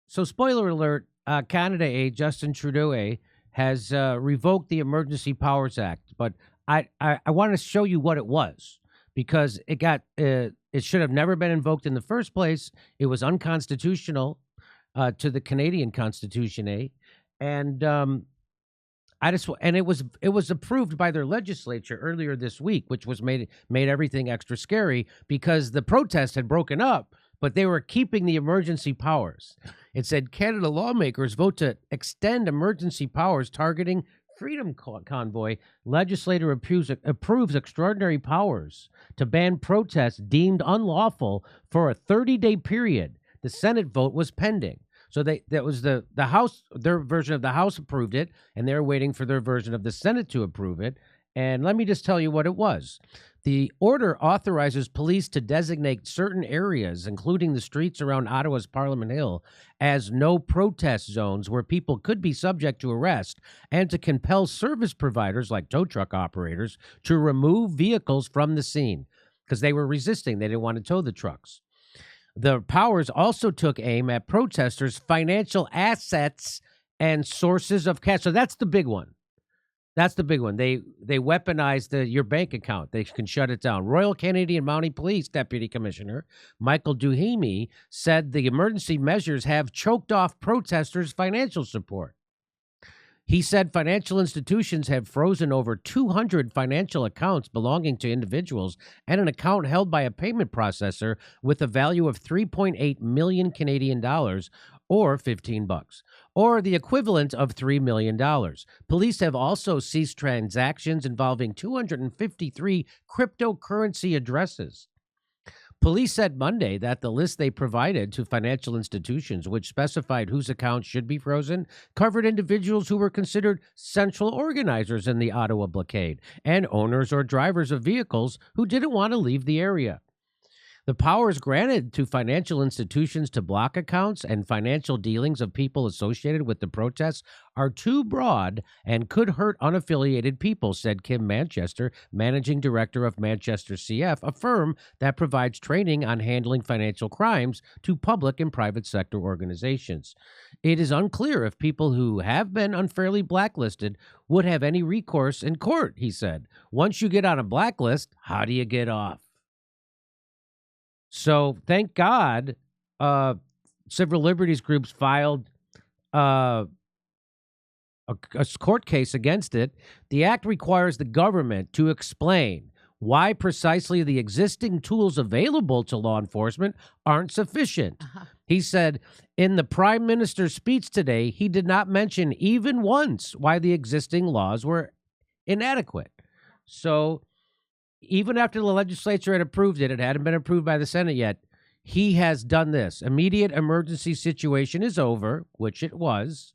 So, spoiler alert, Canada, Justin Trudeau, has revoked the Emergency Powers Act. But I want to show you what it was, because it should have never been invoked in the first place. It was unconstitutional to the Canadian Constitution, and it was approved by their legislature earlier this week, which was made everything extra scary because the protest had broken up, but they were keeping the emergency powers. It said Canada lawmakers vote to extend emergency powers targeting Freedom Convoy. Legislator approves extraordinary powers to ban protests deemed unlawful for a 30-day period. The Senate vote was pending. So that was the House, their version of the House approved it, and they're waiting for their version of the Senate to approve it. And let me just tell you what it was. The order authorizes police to designate certain areas, including the streets around Ottawa's Parliament Hill, as no protest zones where people could be subject to arrest, and to compel service providers like tow truck operators to remove vehicles from the scene because they were resisting. They didn't want to tow the trucks. The powers also took aim at protesters' financial assets and sources of cash. So that's the big one. That's the big one. They weaponized your bank account. They can shut it down. Royal Canadian Mounted Police Deputy Commissioner Michael Duhemy said the emergency measures have choked off protesters' financial support. He said financial institutions have frozen over 200 financial accounts belonging to individuals and an account held by a payment processor with a value of 3.8 million Canadian dollars, or $15, or the equivalent of $3 million. Police have also ceased transactions involving 253 cryptocurrency addresses. Police said Monday that the list they provided to financial institutions, which specified whose accounts should be frozen, covered individuals who were considered central organizers in the Ottawa blockade and owners or drivers of vehicles who didn't want to leave the area. The powers granted to financial institutions to block accounts and financial dealings of people associated with the protests are too broad and could hurt unaffiliated people, said Kim Manchester, managing director of Manchester CF, a firm that provides training on handling financial crimes to public and private sector organizations. It is unclear if people who have been unfairly blacklisted would have any recourse in court, he said. Once you get on a blacklist, how do you get off? So thank God, civil liberties groups filed a court case against it. The act requires the government to explain why precisely the existing tools available to law enforcement aren't sufficient. He said in the Prime Minister's speech today, he did not mention even once why the existing laws were inadequate. So even after the legislature had approved it, it hadn't been approved by the Senate yet, he has done this. Immediate emergency situation is over, which it was.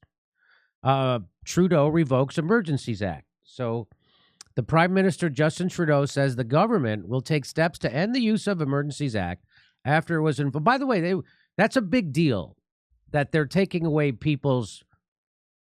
Trudeau revokes Emergencies Act. So the Prime Minister, Justin Trudeau, says the government will take steps to end the use of Emergencies Act after it was invoked. By the way, that's a big deal that they're taking away people's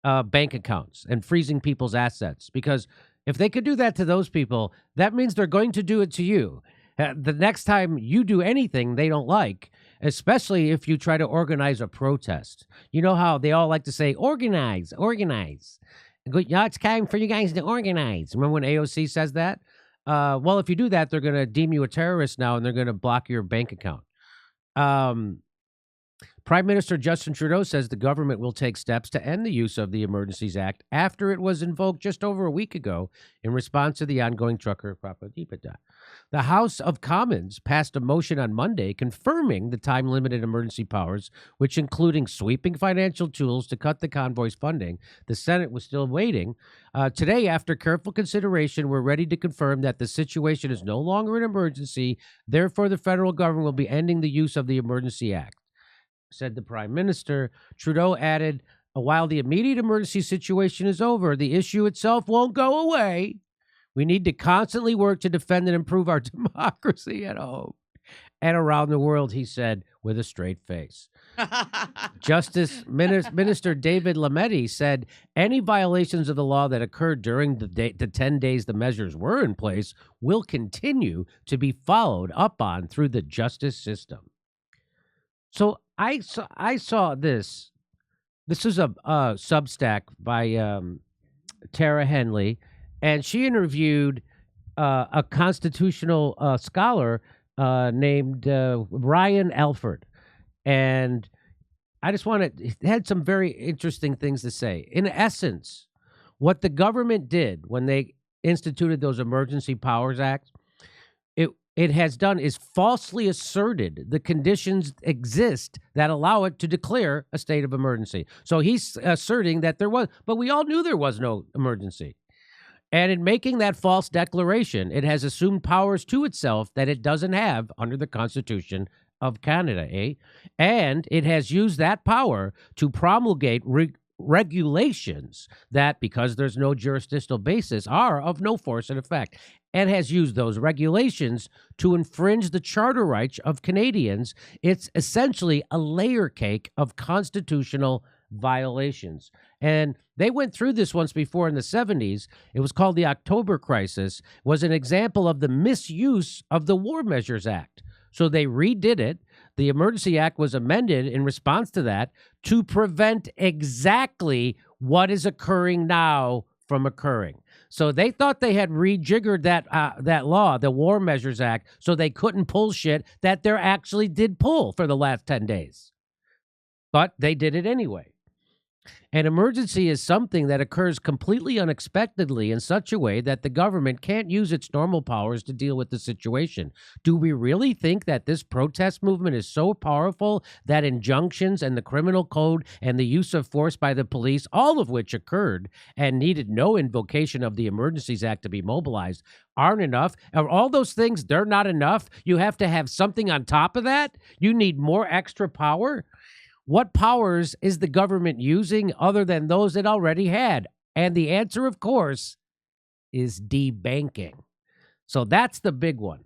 bank accounts and freezing people's assets, because if they could do that to those people, that means they're going to do it to you. The next time you do anything they don't like, especially if you try to organize a protest. You know how they all like to say, organize, organize. Yeah, it's time for you guys to organize. Remember when AOC says that? Well, if you do that, they're going to deem you a terrorist now, and they're going to block your bank account. Prime Minister Justin Trudeau says the government will take steps to end the use of the Emergencies Act after it was invoked just over a week ago in response to the ongoing trucker propaganda. The House of Commons passed a motion on Monday confirming the time-limited emergency powers, which including sweeping financial tools to cut the convoy's funding. The Senate was still waiting. Today, after careful consideration, we're ready to confirm that the situation is no longer an emergency. Therefore, the federal government will be ending the use of the Emergency Act, said the Prime Minister. Trudeau added, while the immediate emergency situation is over, the issue itself won't go away. We need to constantly work to defend and improve our democracy at home and around the world, he said with a straight face. Justice Minister David Lametti said any violations of the law that occurred during the 10 days the measures were in place will continue to be followed up on through the justice system. So I saw this This is a Substack by Tara Henley, and she interviewed a constitutional scholar named Ryan Alford, and I just had some very interesting things to say. In essence, what the government did when they instituted those Emergency Powers Acts, it has done is falsely asserted the conditions exist that allow it to declare a state of emergency. So he's asserting that there was, but we all knew there was no emergency. And in making that false declaration, it has assumed powers to itself that it doesn't have under the Constitution of Canada, And it has used that power to promulgate regulations that, because there's no jurisdictional basis, are of no force and effect, and has used those regulations to infringe the charter rights of Canadians. It's essentially a layer cake of constitutional violations. And they went through this once before in the 70s. It was called the October Crisis, was an example of the misuse of the War Measures Act. So they redid it. The Emergency Act was amended in response to that to prevent exactly what is occurring now from occurring. So they thought they had rejiggered that law, the War Measures Act, so they couldn't pull shit that they actually did pull for the last 10 days. But they did it anyway. An emergency is something that occurs completely unexpectedly in such a way that the government can't use its normal powers to deal with the situation. Do we really think that this protest movement is so powerful that injunctions and the criminal code and the use of force by the police, all of which occurred and needed no invocation of the Emergencies Act to be mobilized, aren't enough? Are all those things, they're not enough? You have to have something on top of that? You need more extra power? What powers is the government using other than those it already had? And the answer, of course, is debanking. So that's the big one.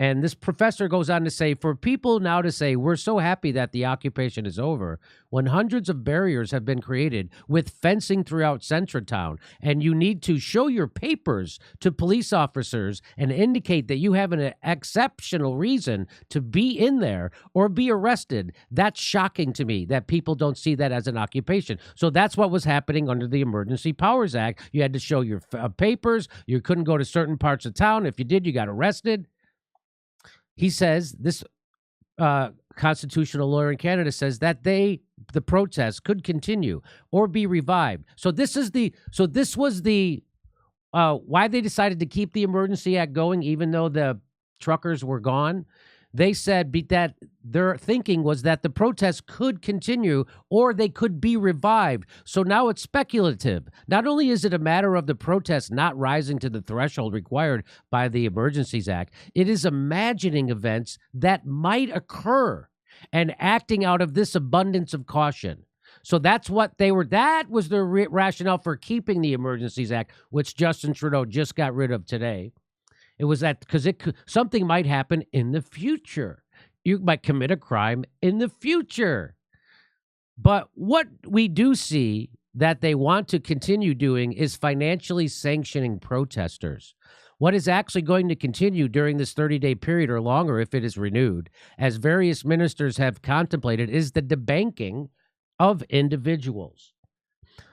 And this professor goes on to say, for people now to say, we're so happy that the occupation is over, when hundreds of barriers have been created with fencing throughout Centretown, and you need to show your papers to police officers and indicate that you have an exceptional reason to be in there or be arrested, that's shocking to me that people don't see that as an occupation. So that's what was happening under the Emergency Powers Act. You had to show your papers. You couldn't go to certain parts of town. If you did, you got arrested. He says, this constitutional lawyer in Canada says that the protests could continue or be revived. So this was the why they decided to keep the Emergency Act going, even though the truckers were gone. They said that their thinking was that the protests could continue or they could be revived. So now it's speculative. Not only is it a matter of the protests not rising to the threshold required by the Emergencies Act, it is imagining events that might occur and acting out of this abundance of caution. So that was their rationale for keeping the Emergencies Act, which Justin Trudeau just got rid of today. It was that because something might happen in the future. You might commit a crime in the future. But what we do see that they want to continue doing is financially sanctioning protesters. What is actually going to continue during this 30-day period or longer if it is renewed, as various ministers have contemplated, is the debanking of individuals.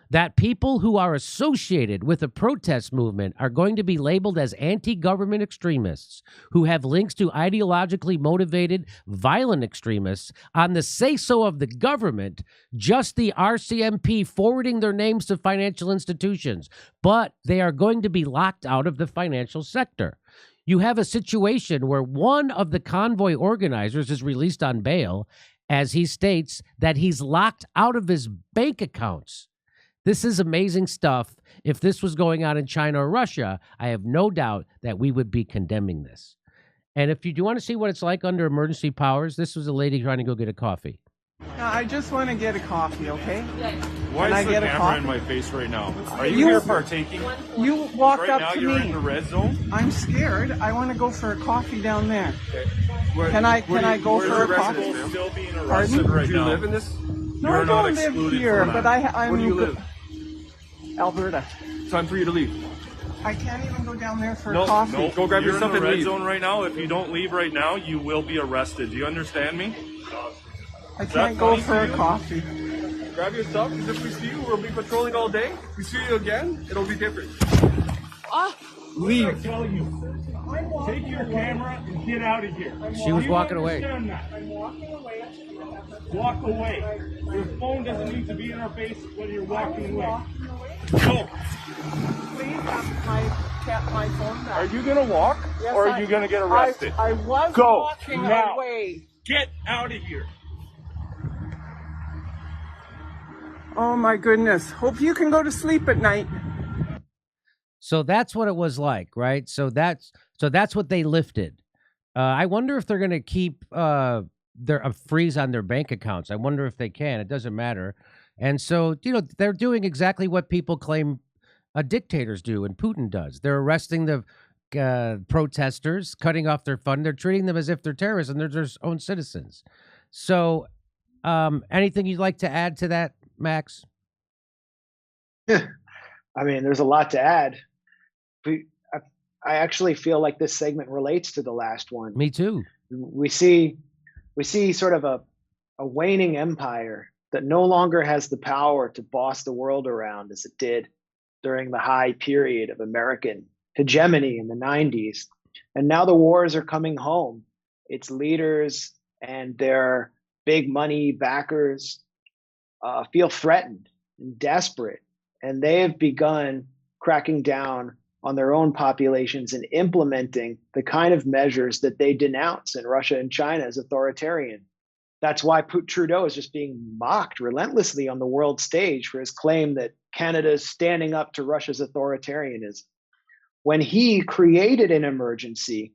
That people who are associated with a protest movement are going to be labeled as anti-government extremists who have links to ideologically motivated violent extremists on the say-so of the government, just the RCMP forwarding their names to financial institutions, but they are going to be locked out of the financial sector. You have a situation where one of the convoy organizers is released on bail as he states that he's locked out of his bank accounts. This is amazing stuff. If this was going on in China or Russia, I have no doubt that we would be condemning this. And if you do want to see what it's like under emergency powers, this was a lady trying to go get a coffee. I just want to get a coffee, okay? Why is the camera in my face right now? Are you here partaking? You walked up to me. Right now you're in the red zone? I'm scared. I want to go for a coffee down there. Okay. Can I go for a coffee? Still being arrested right now. Do you live in this? No, I don't live here, but I'm... Where do you live? Alberta. Time for you to leave. I can't even go down there for a coffee. No, go grab your stuff and leave. You're in the red zone right now. If you don't leave right now, you will be arrested. Do you understand me? I can't go for a coffee. Grab your stuff, because if we see you, we'll be patrolling all day. If we see you again, it'll be different. Leave. I'm telling you. Take your camera and get out of here. She was walking away. I'm walking away. Walk away. Your phone doesn't need to be in our face when you're walking away. Go. Go. Please have my phone back. Are you going to walk, Yes, or are you going to get arrested? I was Go walking now. away. Get out of here. Oh my goodness. Hope you can go to sleep at night. So that's what it was like, right? So that's what they lifted. I wonder if they're going to keep a freeze on their bank accounts. I wonder if they can. It doesn't matter. And so, they're doing exactly what people claim dictators do and Putin does. They're arresting the protesters, cutting off their fund. They're treating them as if they're terrorists and they're their own citizens. So anything you'd like to add to that, Max? I mean, there's a lot to add. I actually feel like this segment relates to the last one. Me too. We see sort of a waning empire that no longer has the power to boss the world around as it did during the high period of American hegemony in the 90s. And now the wars are coming home. Its leaders and their big money backers feel threatened and desperate. And they have begun cracking down on their own populations and implementing the kind of measures that they denounce in Russia and China as authoritarian. That's why Trudeau is just being mocked relentlessly on the world stage for his claim that Canada is standing up to Russia's authoritarianism. When he created an emergency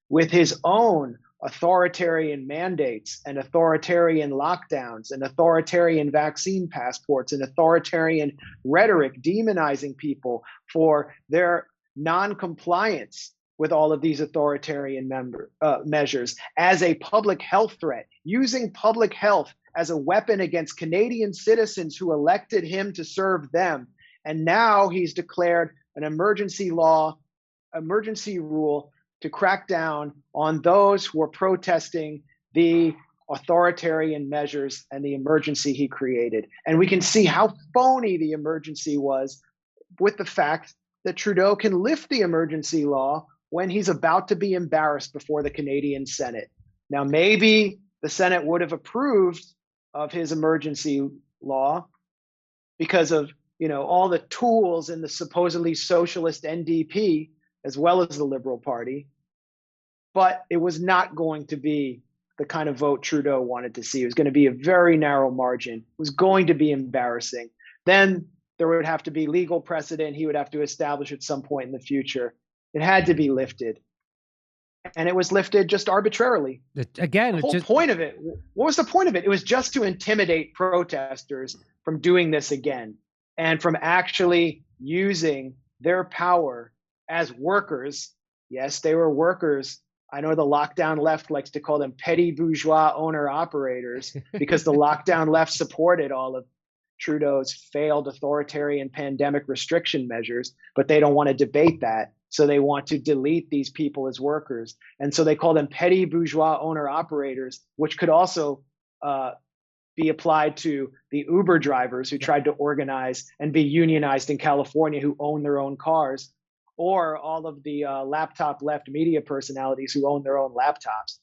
with his own authoritarian mandates and authoritarian lockdowns and authoritarian vaccine passports and authoritarian rhetoric demonizing people for their non-compliance with all of these authoritarian measures as a public health threat, using public health as a weapon against Canadian citizens who elected him to serve them. And now he's declared an emergency rule to crack down on those who are protesting the authoritarian measures and the emergency he created. And we can see how phony the emergency was with the fact that Trudeau can lift the emergency law when he's about to be embarrassed before the Canadian Senate. Now, maybe the Senate would have approved of his emergency law because of, all the tools in the supposedly socialist NDP, as well as the Liberal Party. But it was not going to be the kind of vote Trudeau wanted to see. It was going to be a very narrow margin. It was going to be embarrassing. Then there would have to be legal precedent he would have to establish at some point in the future. It had to be lifted. And it was lifted just arbitrarily. Again, the whole point of it, what was the point of it? It was just to intimidate protesters from doing this again and from actually using their power as workers. Yes, they were workers. I know the lockdown left likes to call them petty bourgeois owner-operators because the lockdown left supported all of Trudeau's failed authoritarian pandemic restriction measures, but they don't want to debate that. So they want to delete these people as workers. And so they call them petty bourgeois owner-operators, which could also be applied to the Uber drivers who tried to organize and be unionized in California who own their own cars, or all of the laptop left media personalities who own their own laptops.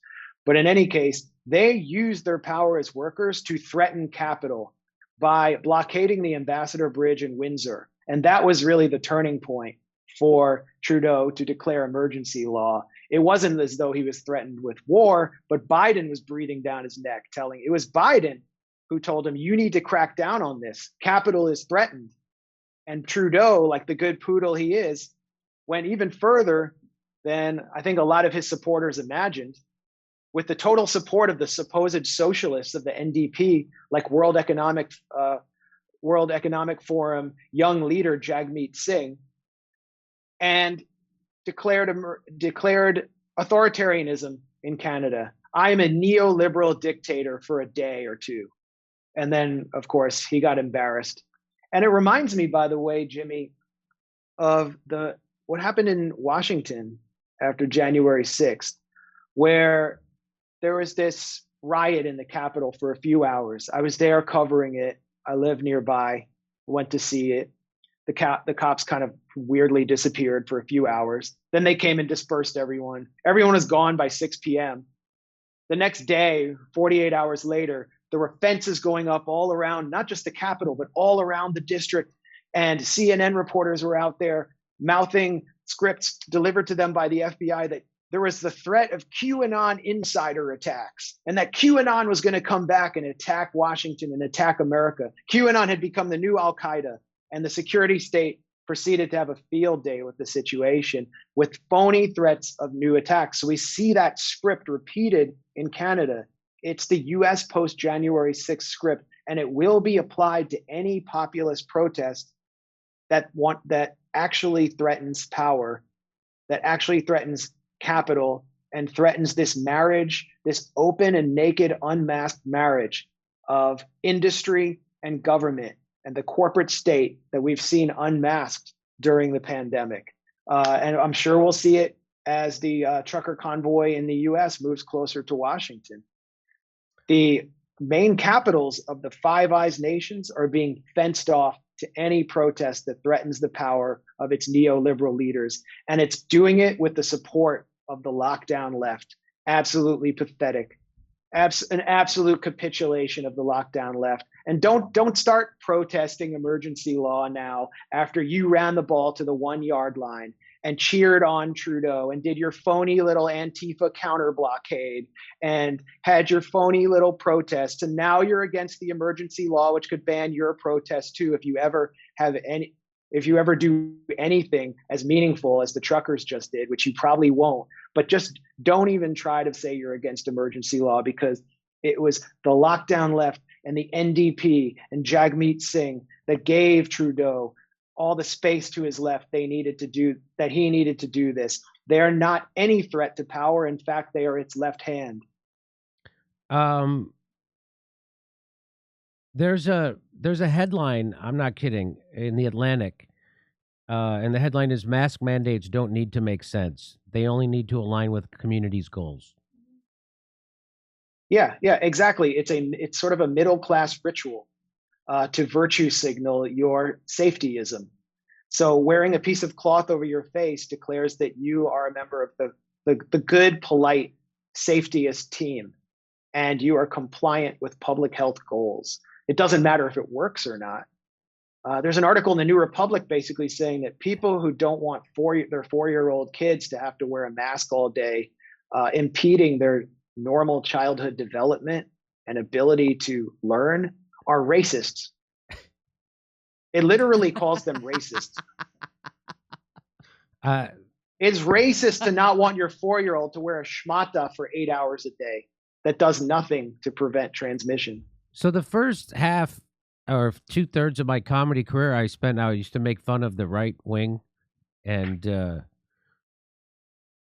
But in any case, they use their power as workers to threaten capital by blockading the Ambassador Bridge in Windsor. And that was really the turning point for Trudeau to declare emergency law. It wasn't as though he was threatened with war, but Biden was breathing down his neck, telling it was Biden who told him, you need to crack down on this. Capital is threatened. And Trudeau, like the good poodle he is, went even further than I think a lot of his supporters imagined, with the total support of the supposed socialists of the NDP, like World Economic Forum young leader Jagmeet Singh, and declared authoritarianism in Canada. I am a neoliberal dictator for a day or two. And then, of course, he got embarrassed. And it reminds me, by the way, Jimmy, of what happened in Washington after January 6th, where there was this riot in the Capitol for a few hours. I was there covering it. I live nearby, went to see it. The cops kind of weirdly disappeared for a few hours. Then they came and dispersed everyone. Everyone was gone by 6 p.m. The next day, 48 hours later, there were fences going up all around, not just the Capitol, but all around the district. And CNN reporters were out there mouthing scripts delivered to them by the FBI that there was the threat of QAnon insider attacks, and that QAnon was going to come back and attack Washington and attack America. QAnon had become the new Al Qaeda, and the security state proceeded to have a field day with the situation with phony threats of new attacks. So we see that script repeated in Canada. It's the US post-January 6th script, and it will be applied to any populist protest that actually threatens power, that actually threatens capital, and threatens this marriage, this open and naked, unmasked marriage of industry and government and the corporate state that we've seen unmasked during the pandemic. And I'm sure we'll see it as the trucker convoy in the US moves closer to Washington. The main capitals of the Five Eyes nations are being fenced off to any protest that threatens the power of its neoliberal leaders. And it's doing it with the support of the lockdown left. Absolutely pathetic. An absolute capitulation of the lockdown left. And don't start protesting emergency law now after you ran the ball to the 1 yard line and cheered on Trudeau and did your phony little Antifa counter blockade and had your phony little protests. And now you're against the emergency law, which could ban your protest too if you ever do anything as meaningful as the truckers just did, which you probably won't. But just don't even try to say you're against emergency law, because it was the lockdown left and the NDP and Jagmeet Singh that gave Trudeau all the space to his left he needed to do this. They are not any threat to power. In fact, they are its left hand. There's a headline, I'm not kidding, in the Atlantic, and the headline is "Mask mandates don't need to make sense. They only need to align with community's goals." Yeah, exactly. It's sort of a middle-class ritual to virtue signal your safetyism. So wearing a piece of cloth over your face declares that you are a member of the good, polite, safetyist team, and you are compliant with public health goals. It doesn't matter if it works or not. There's an article in the New Republic basically saying that people who don't want their 4-year-old kids to have to wear a mask all day, impeding their normal childhood development and ability to learn, are racists. It literally calls them racists. It's racist to not want your 4-year-old to wear a schmata for 8 hours a day that does nothing to prevent transmission. So the first half or 2/3 of my comedy career I used to make fun of the right wing, and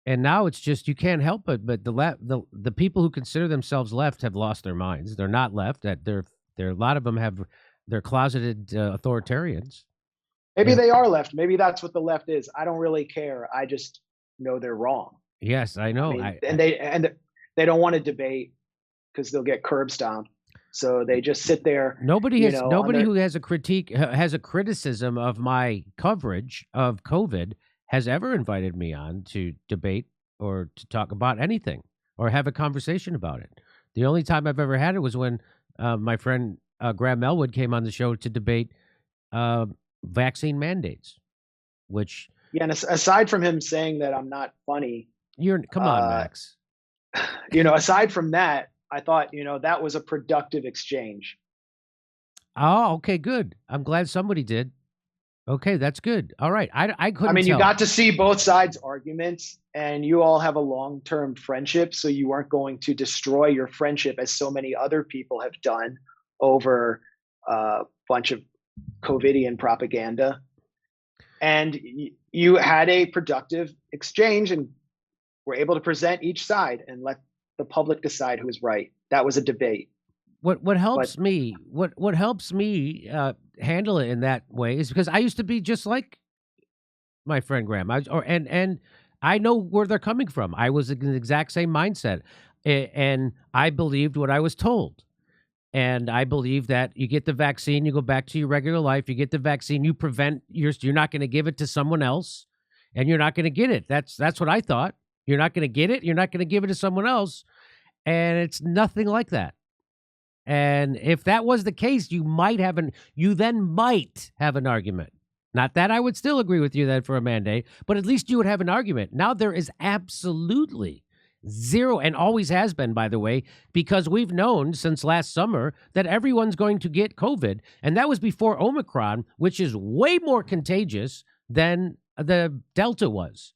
now it's just, you can't help it. But the people who consider themselves left have lost their minds. They're not left. That a lot of them they're closeted authoritarians. Maybe they are left. Maybe that's what the left is. I don't really care. I just know they're wrong. Yes, I know. They don't want to debate because they'll get curb stomped. So they just sit there. Nobody who has a criticism of my coverage of COVID has ever invited me on to debate or to talk about anything or have a conversation about it. The only time I've ever had it was when my friend Graham Elwood came on the show to debate vaccine mandates, which... Yeah, and aside from him saying that I'm not funny... Come on, Max. Aside from that, I thought, that was a productive exchange. Oh, okay, good. I'm glad somebody did. Okay, that's good. All right. I couldn't tell. You got to see both sides' arguments, and you all have a long-term friendship, so you weren't going to destroy your friendship as so many other people have done over a bunch of COVIDian propaganda. And you had a productive exchange and were able to present each side and let the public decide who's right. That was a debate. What helps me handle it in that way is because I used to be just like my friend Graham. And I know where they're coming from. I was in the exact same mindset, and I believed what I was told. And I believe that you get the vaccine, you go back to your regular life, you get the vaccine, you prevent you're not going to give it to someone else, and you're not going to get it. That's what I thought. You're not going to get it, you're not going to give it to someone else, and it's nothing like that. And if that was the case, you then might have an argument. Not that I would still agree with you then for a mandate, but at least you would have an argument. Now there is absolutely zero, and always has been, by the way, because we've known since last summer that everyone's going to get COVID. And that was before Omicron, which is way more contagious than the Delta was.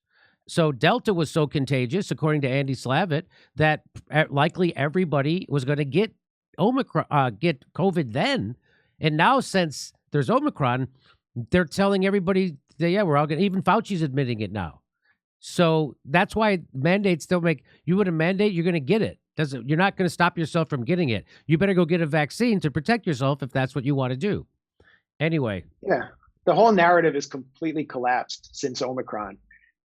So Delta was so contagious, according to Andy Slavitt, that likely everybody was going to get get COVID then. And now, since there's Omicron, they're telling everybody that, yeah, we're all going to, even Fauci's admitting it now. So that's why mandates don't make, you would a mandate, you're going to get it. You're not going to stop yourself from getting it. You better go get a vaccine to protect yourself if that's what you want to do. Anyway. Yeah. The whole narrative is completely collapsed since Omicron.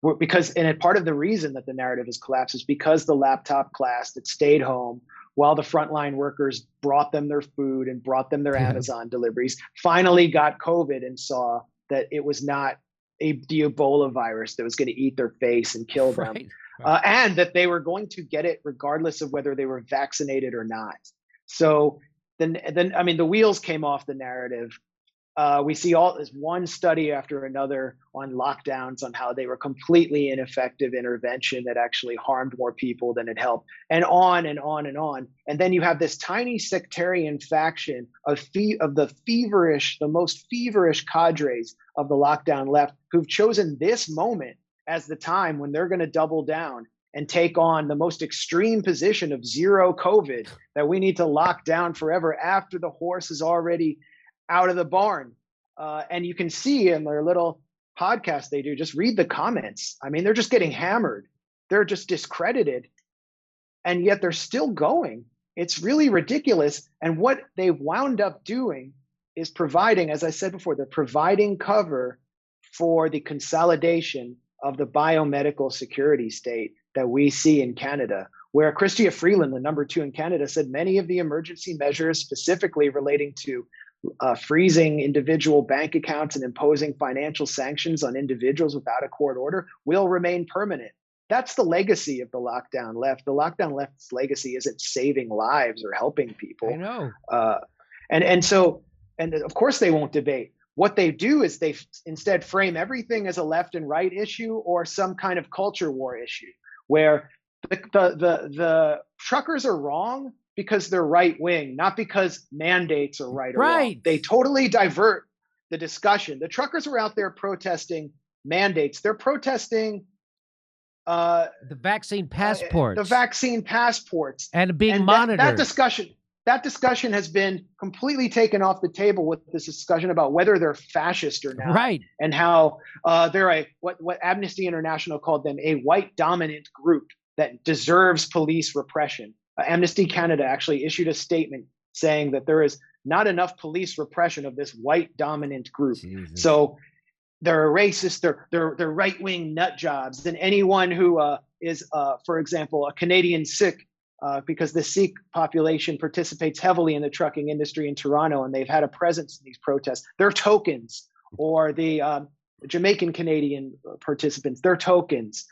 And part of the reason that the narrative has collapsed is because the laptop class that stayed home while the frontline workers brought them their food and brought them their Amazon deliveries finally got COVID and saw that it was not the Ebola virus that was going to eat their face and kill them, and that they were going to get it regardless of whether they were vaccinated or not. So then I mean, the wheels came off the narrative. We see all this one study after another on lockdowns, on how they were completely ineffective intervention that actually harmed more people than it helped, and on and on and on. And then you have this tiny sectarian faction of the most feverish cadres of the lockdown left, who've chosen this moment as the time when they're going to double down and take on the most extreme position of zero COVID, that we need to lock down forever after the horse is already out of the barn. And you can see in their little podcast they do, just read the comments. I mean, they're just getting hammered. They're just discredited. And yet they're still going. It's really ridiculous. And what they've wound up doing is providing, as I said before, they're providing cover for the consolidation of the biomedical security state that we see in Canada, where Chrystia Freeland, the number 2 in Canada, said many of the emergency measures specifically relating to freezing individual bank accounts and imposing financial sanctions on individuals without a court order will remain permanent. That's the legacy of the lockdown left. The lockdown left's legacy isn't saving lives or helping people. I know. And of course they won't debate. What they do is they instead frame everything as a left and right issue or some kind of culture war issue, where the truckers are wrong because they're right wing, not because mandates are right or wrong. They totally divert the discussion. The truckers are out there protesting mandates. They're protesting the vaccine passports. And being monitored. That discussion has been completely taken off the table with this discussion about whether they're fascist or not. Right. And how they're what Amnesty International called them, a white dominant group that deserves police repression. Amnesty Canada actually issued a statement saying that there is not enough police repression of this white dominant group. Jesus. So they're racist, they're right-wing nut jobs. And anyone who is, for example, a Canadian Sikh, because the Sikh population participates heavily in the trucking industry in Toronto, and they've had a presence in these protests. They're tokens. Or the Jamaican Canadian participants, they're tokens.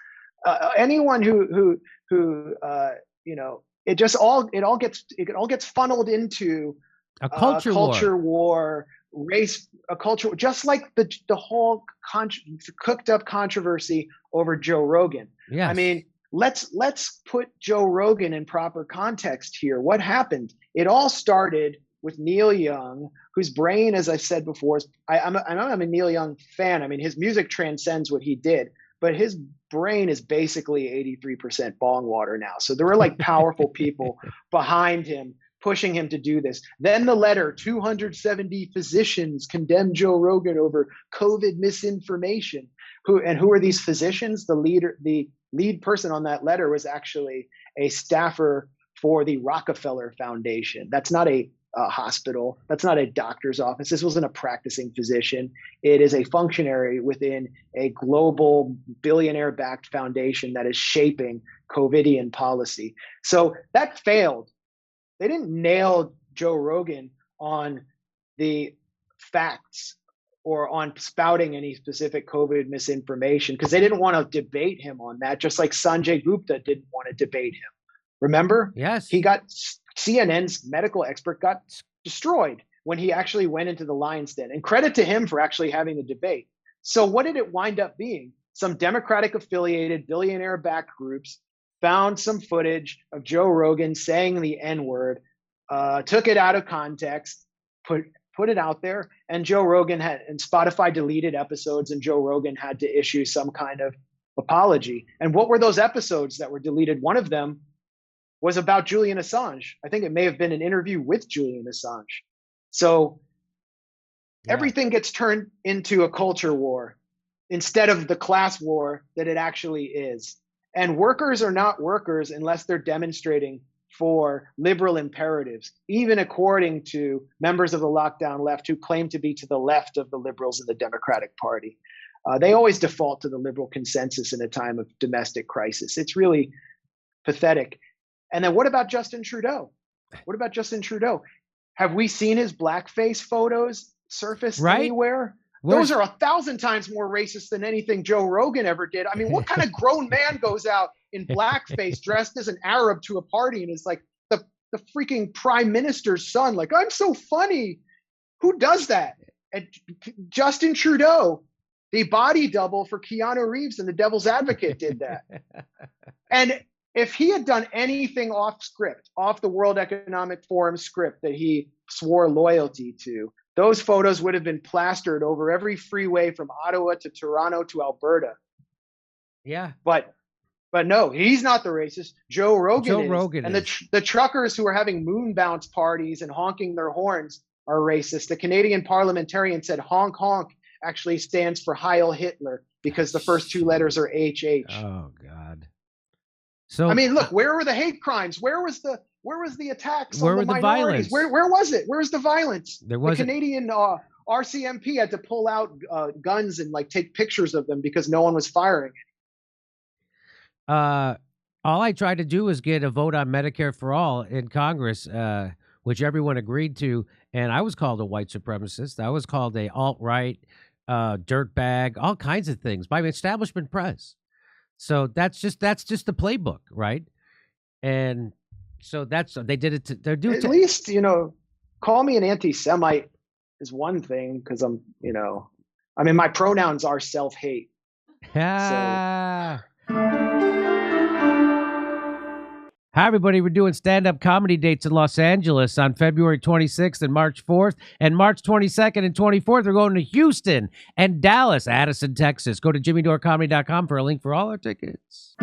Anyone who it all gets funneled into a culture war, race, a culture, just like the whole cooked up controversy over Joe Rogan. Yes. I mean, let's put Joe Rogan in proper context here. What happened? It all started with Neil Young, whose brain, as I said before, I'm a Neil Young fan. I mean, his music transcends what he did, but his brain is basically 83% bong water now. So there were like powerful people behind him, pushing him to do this. Then the letter, 270 physicians condemned Joe Rogan over COVID misinformation. Who are these physicians? The lead person on that letter was actually a staffer for the Rockefeller Foundation. That's not a hospital. That's not a doctor's office. This wasn't a practicing physician. It is a functionary within a global billionaire-backed foundation that is shaping COVIDian policy. So that failed. They didn't nail Joe Rogan on the facts or on spouting any specific COVID misinformation, because they didn't want to debate him on that, just like Sanjay Gupta didn't want to debate him. Remember? Yes. He got, CNN's medical expert got destroyed when he actually went into the lion's den. And credit to him for actually having the debate. So what did it wind up being? Some Democratic affiliated billionaire-backed groups found some footage of Joe Rogan saying the N-word, took it out of context, put it out there, and Joe Rogan and Spotify deleted episodes, and Joe Rogan had to issue some kind of apology. And what were those episodes that were deleted? One of them was about Julian Assange. I think it may have been an interview with Julian Assange. So everything gets turned into a culture war instead of the class war that it actually is. And workers are not workers unless they're demonstrating for liberal imperatives, even according to members of the lockdown left who claim to be to the left of the liberals in the Democratic Party. They always default to the liberal consensus in a time of domestic crisis. It's really pathetic. And then what about Justin Trudeau? What about Justin Trudeau? Have we seen his blackface photos surface anywhere? Those are 1,000 times more racist than anything Joe Rogan ever did. I mean, what kind of grown man goes out in blackface dressed as an Arab to a party and is like the freaking prime minister's son? Like, I'm so funny. Who does that? And Justin Trudeau, the body double for Keanu Reeves in The Devil's Advocate, did that. And if he had done anything off script, off the World Economic Forum script that he swore loyalty to, those photos would have been plastered over every freeway from Ottawa to Toronto to Alberta. Yeah. But no, he's not the racist. Joe Rogan is. And is. The truckers who are having moon bounce parties and honking their horns are racist. The Canadian parliamentarian said honk honk actually stands for Heil Hitler because the first two letters are HH. Oh, God. So I mean, look, where were the hate crimes? Where was the attacks where on were the the minorities? violence? Where was it? Where's the violence? There was the Canadian RCMP had to pull out guns and like take pictures of them because no one was firing. All I tried to do was get a vote on Medicare for all in Congress, which everyone agreed to, and I was called a white supremacist. I was called a alt-right dirtbag, all kinds of things by the establishment press. So that's just the playbook, right? And so they did it. They're doing at least, call me an anti-Semite is one thing because I'm, I mean, my pronouns are self-hate. Hi, everybody. We're doing stand-up comedy dates in Los Angeles on February 26th and March 4th. And March 22nd and 24th, we're going to Houston and Dallas, Addison, Texas. Go to jimmydoorecomedy.com for a link for all our tickets.